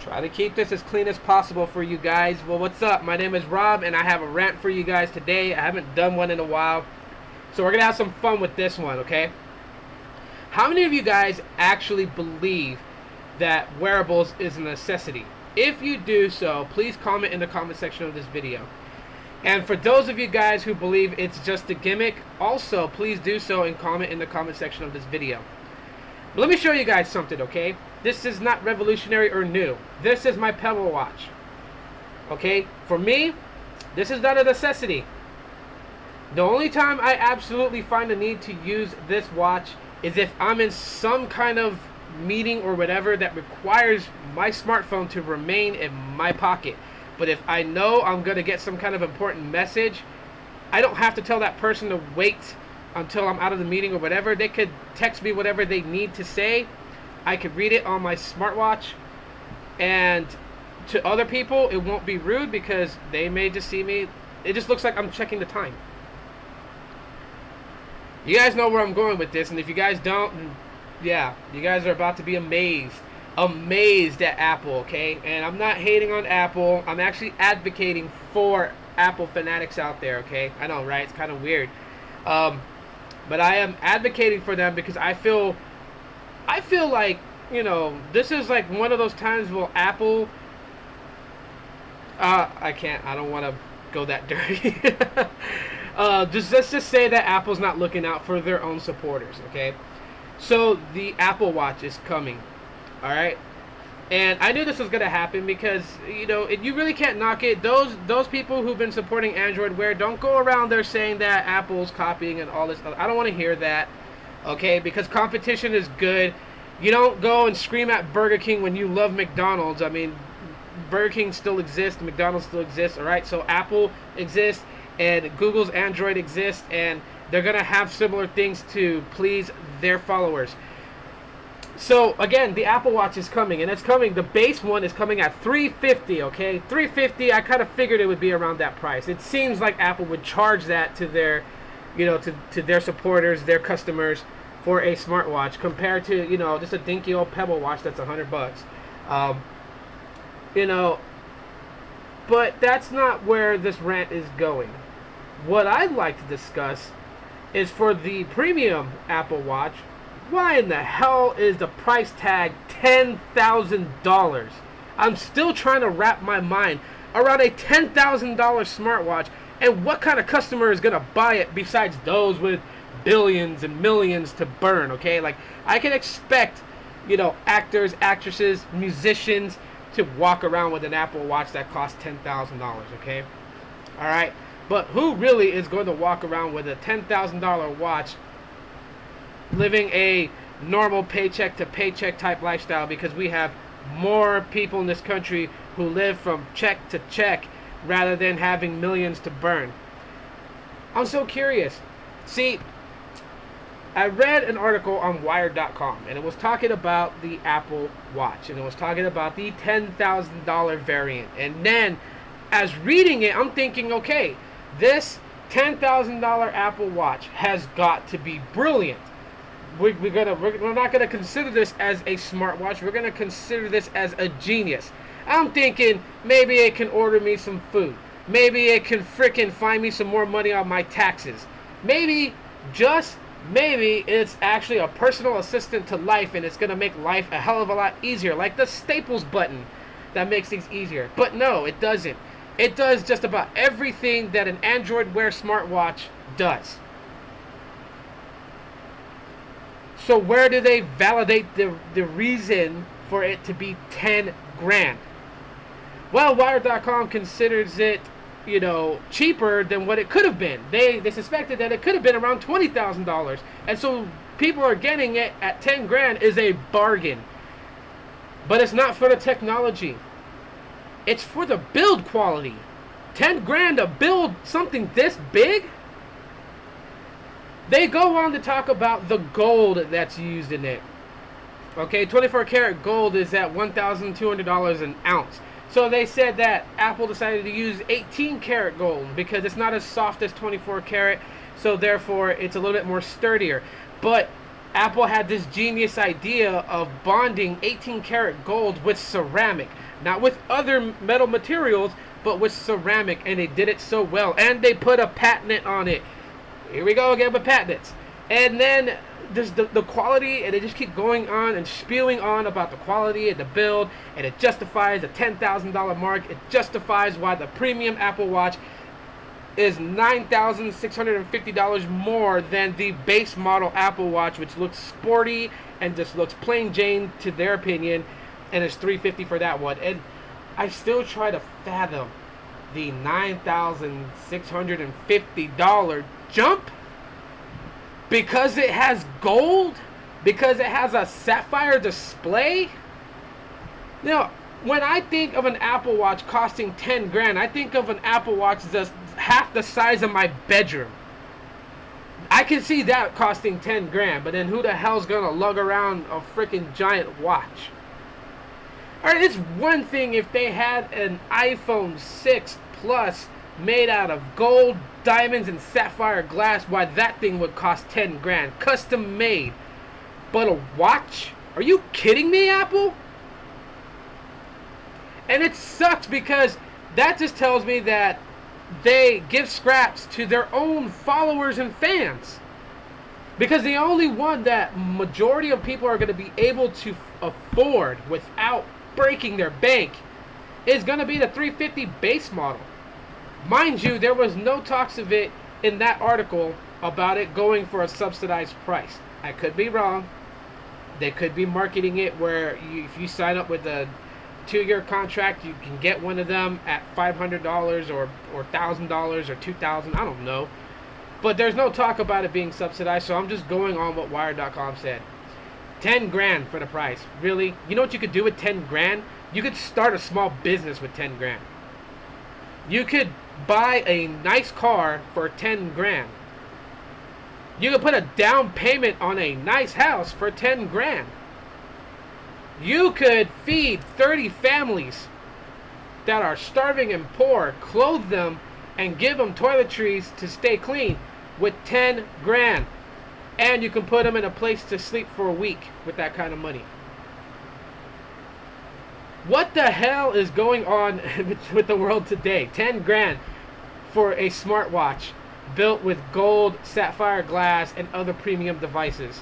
Try to keep this as clean as possible for you guys. Well, what's up? My name is Rob, and I have a rant for you guys today. I haven't done one in a while, so we're going to have some fun with this one, okay? How many of you guys actually believe that wearables is a necessity? If you do so, please comment in the comment section of this video. And for those of you guys who believe it's just a gimmick, also please do so and comment in the comment section of this video. But let me show you guys something, okay? This is not revolutionary or new. This is my Pebble watch. Okay? For me, this is not a necessity. The only time I absolutely find the need to use this watch is if I'm in some kind of meeting or whatever that requires my smartphone to remain in my pocket. But if I know I'm going to get some kind of important message, I don't have to tell that person to wait until I'm out of the meeting or whatever. They could text me whatever they need to say. I could read it on my smartwatch, and to other people it won't be rude because they may just see me. It just looks like I'm checking the time. You guys know where I'm going with this, and if you guys don't, yeah, you guys are about to be amazed at Apple, okay? And I'm not hating on Apple. I'm actually advocating for Apple fanatics out there, okay? I know, right? It's kind of weird. But I am advocating for them because I feel like, you know, this is like one of those times where Apple, I don't want to go that dirty. Let's just say that Apple's not looking out for their own supporters, okay? So the Apple Watch is coming, all right? And I knew this was going to happen because, you know, you really can't knock it. Those people who've been supporting Android Wear, don't go around there saying that Apple's copying and all this. I don't want to hear that, okay? Because competition is good. You don't go and scream at Burger King when you love McDonald's. I mean, Burger King still exists, McDonald's still exists, all right? So Apple exists, and Google's Android exists, and they're going to have similar things to please their followers. So again, the Apple Watch is coming, and it's coming. The base one is coming at $350, okay? $350. I kind of figured it would be around that price. It seems like Apple would charge that to their, you know, to their supporters, their customers, for a smartwatch compared to, you know, just a dinky old Pebble watch that's $100. You know, but that's not where this rant is going. What I'd like to discuss is for the premium Apple Watch. Why in the hell is the price tag $10,000? I'm still trying to wrap my mind around a $10,000 smartwatch, and what kind of customer is going to buy it besides those with billions and millions to burn, okay? Like, I can expect, you know, actors, actresses, musicians to walk around with an Apple Watch that costs $10,000, okay? All right? But who really is going to walk around with a $10,000 watch living a normal paycheck to paycheck type lifestyle, because we have more people in this country who live from check to check rather than having millions to burn? I'm so curious. See, I read an article on Wired.com, and it was talking about the Apple Watch, and it was talking about the $10,000 variant. And then, as reading it, I'm thinking, okay, this $10,000 Apple Watch has got to be brilliant. We're not gonna consider this as a smartwatch. We're gonna consider this as a genius. I'm thinking maybe it can order me some food. Maybe it can frickin' find me some more money on my taxes. Maybe, just maybe, it's actually a personal assistant to life, and it's gonna make life a hell of a lot easier, like the Staples button that makes things easier. But no, it doesn't. It does just about everything that an Android Wear smartwatch does. So where do they validate the reason for it to be 10 grand? Well, Wired.com considers it, you know, cheaper than what it could have been. They suspected that it could have been around $20,000. And so people are getting it at 10 grand is a bargain. But it's not for the technology. It's for the build quality. 10 grand to build something this big? They go on to talk about the gold that's used in it. Okay, 24 karat gold is at $1,200 an ounce. So they said that Apple decided to use 18 karat gold because it's not as soft as 24 karat, so therefore it's a little bit more sturdier. But Apple had this genius idea of bonding 18 karat gold with ceramic, not with other metal materials, but with ceramic, and they did it so well, and they put a patent on it. Here we go again with patents. And then there's the quality, and they just keep going on and spewing on about the quality and the build, and it justifies the $10,000 mark. It justifies why the premium Apple Watch is $9,650 more than the base model Apple Watch, which looks sporty and just looks plain Jane to their opinion, and it's $350 for that one. And I still try to fathom the $9,650 jump because it has gold, because it has a sapphire display. You know, when I think of an Apple Watch costing 10 grand, I think of an Apple Watch that's half the size of my bedroom. I can see that costing 10 grand, but then who the hell's gonna lug around a freaking giant watch? Alright, it's one thing if they had an iPhone 6 Plus made out of gold, diamonds, and sapphire glass, why that thing would cost 10 grand. Custom made. But a watch? Are you kidding me, Apple? And it sucks because that just tells me that they give scraps to their own followers and fans. Because the only one that majority of people are going to be able to afford without breaking their bank is going to be the 350 base model. Mind you, there was no talks of it in that article about it going for a subsidized price. I could be wrong. They could be marketing it where if you sign up with a 2-year contract, you can get one of them at $500 or $1,000 or $2,000. I don't know. But there's no talk about it being subsidized, so I'm just going on what Wired.com said. 10 grand for the price. Really? You know what you could do with 10 grand? You could start a small business with 10 grand. You could buy a nice car for 10 grand. You could put a down payment on a nice house for 10 grand. You could feed 30 families that are starving and poor, clothe them, and give them toiletries to stay clean with 10 grand. And you can put them in a place to sleep for a week with that kind of money. What the hell is going on with the world today? 10 grand for a smartwatch built with gold, sapphire glass, and other premium devices.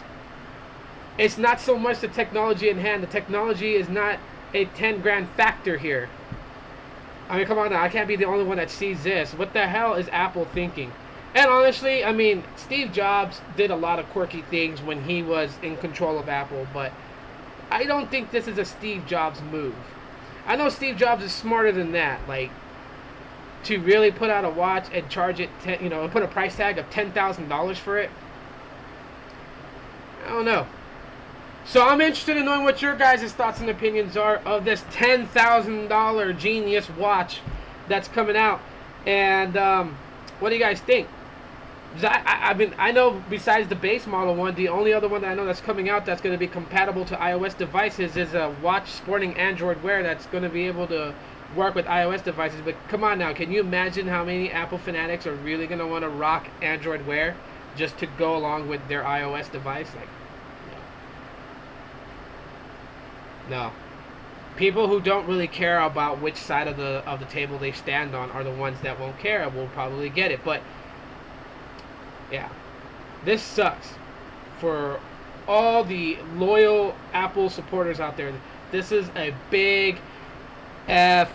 It's not so much the technology in hand. The technology is not a 10 grand factor here. I mean, come on now. I can't be the only one that sees this. What the hell is Apple thinking? And honestly, I mean, Steve Jobs did a lot of quirky things when he was in control of Apple, but I don't think this is a Steve Jobs move. I know Steve Jobs is smarter than that. Like, to really put out a watch and charge it, and put a price tag of $10,000 for it. I don't know. So I'm interested in knowing what your guys' thoughts and opinions are of this $10,000 genius watch that's coming out. And what do you guys think? I know besides the base model one, the only other one that I know that's coming out that's going to be compatible to iOS devices is a watch sporting Android Wear that's going to be able to work with iOS devices. But come on now, can you imagine how many Apple fanatics are really going to want to rock Android Wear just to go along with their iOS device? Like, no. People who don't really care about which side of the table they stand on are the ones that won't care and will probably get it. But yeah, this sucks for all the loyal Apple supporters out there. This is a big F